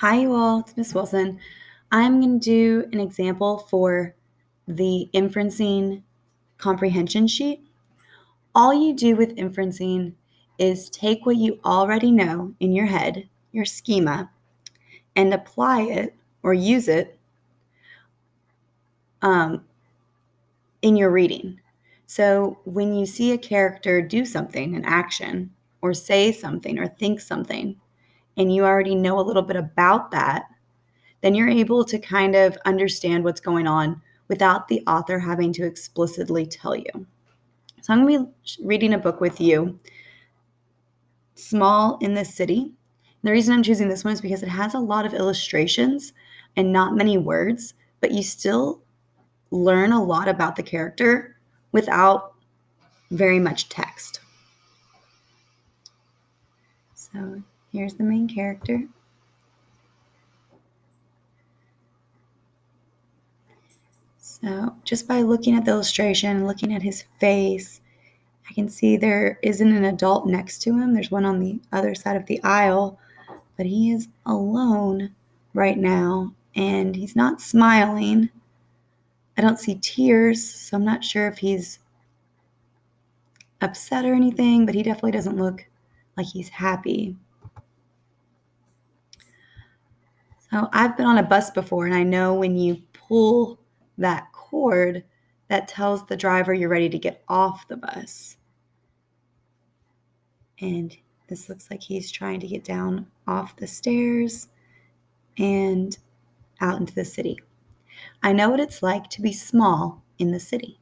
Hi, you all. It's Miss Wilson. I'm going to do an example for the inferencing comprehension sheet. All you do with inferencing is take what you already know in your head, your schema, and apply it or use it in your reading. So when you see a character do something, an action, or say something, or think something, and you already know a little bit about that, then you're able to kind of understand what's going on without the author having to explicitly tell you. So I'm going to be reading a book with you, Small in the City. And the reason I'm choosing this one is because it has a lot of illustrations and not many words, but you still learn a lot about the character without very much text. So here's the main character. So just by looking at the illustration and looking at his face, I can see there isn't an adult next to him. There's one on the other side of the aisle, but he is alone right now, and he's not smiling. I don't see tears, so I'm not sure if he's upset or anything, but he definitely doesn't look like he's happy. So I've been on a bus before, and I know when you pull that cord, that tells the driver you're ready to get off the bus. And this looks like he's trying to get down off the stairs and out into the city. I know what it's like to be small in the city.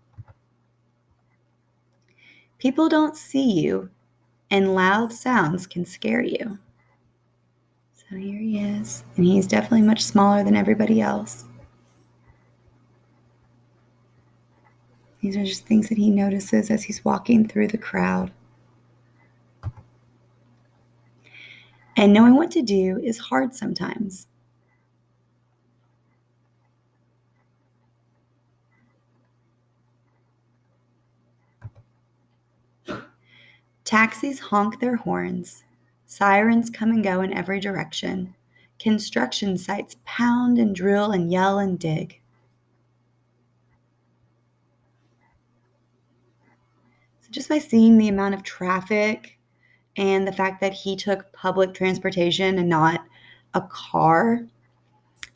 People don't see you, and loud sounds can scare you. So here he is, and he's definitely much smaller than everybody else. These are just things that he notices as he's walking through the crowd. And knowing what to do is hard sometimes. Taxis honk their horns. Sirens come and go in every direction. Construction sites pound and drill and yell and dig. So just by seeing the amount of traffic and the fact that he took public transportation and not a car,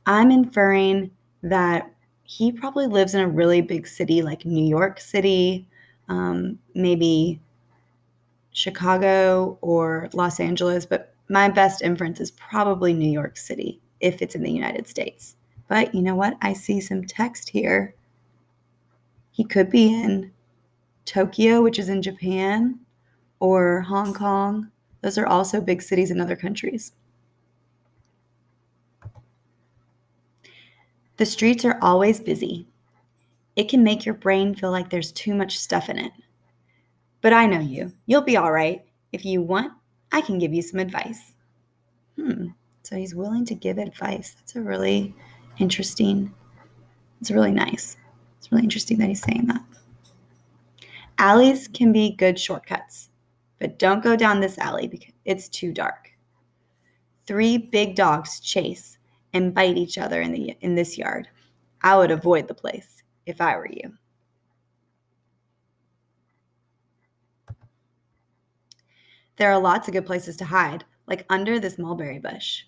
I'm inferring that he probably lives in a really big city like New York City, maybe Chicago or Los Angeles, but my best inference is probably New York City if it's in the United States. But you know what? I see some text here. He could be in Tokyo, which is in Japan, or Hong Kong. Those are also big cities in other countries. The streets are always busy. It can make your brain feel like there's too much stuff in it. But I know you. You'll be all right. If you want, I can give you some advice. So he's willing to give advice. That's really nice. It's really interesting that he's saying that. Alleys can be good shortcuts, but don't go down this alley because it's too dark. 3 big dogs chase and bite each other in this yard. I would avoid the place if I were you. There are lots of good places to hide, like under this mulberry bush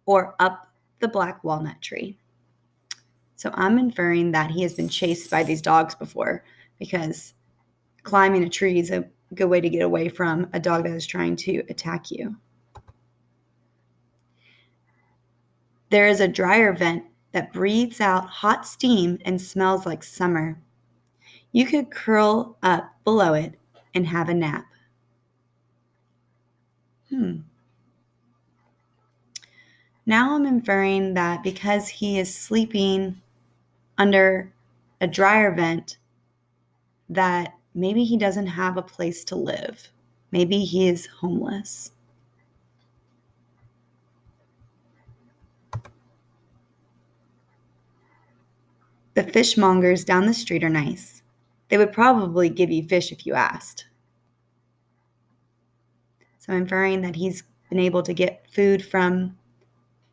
or up the black walnut tree. So I'm inferring that he has been chased by these dogs before, because climbing a tree is a good way to get away from a dog that is trying to attack you. There is a dryer vent that breathes out hot steam and smells like summer. You could curl up below it and have a nap. Now I'm inferring that because he is sleeping under a dryer vent, that maybe he doesn't have a place to live. Maybe he is homeless. The fishmongers down the street are nice. They would probably give you fish if you asked. So I'm inferring that he's been able to get food from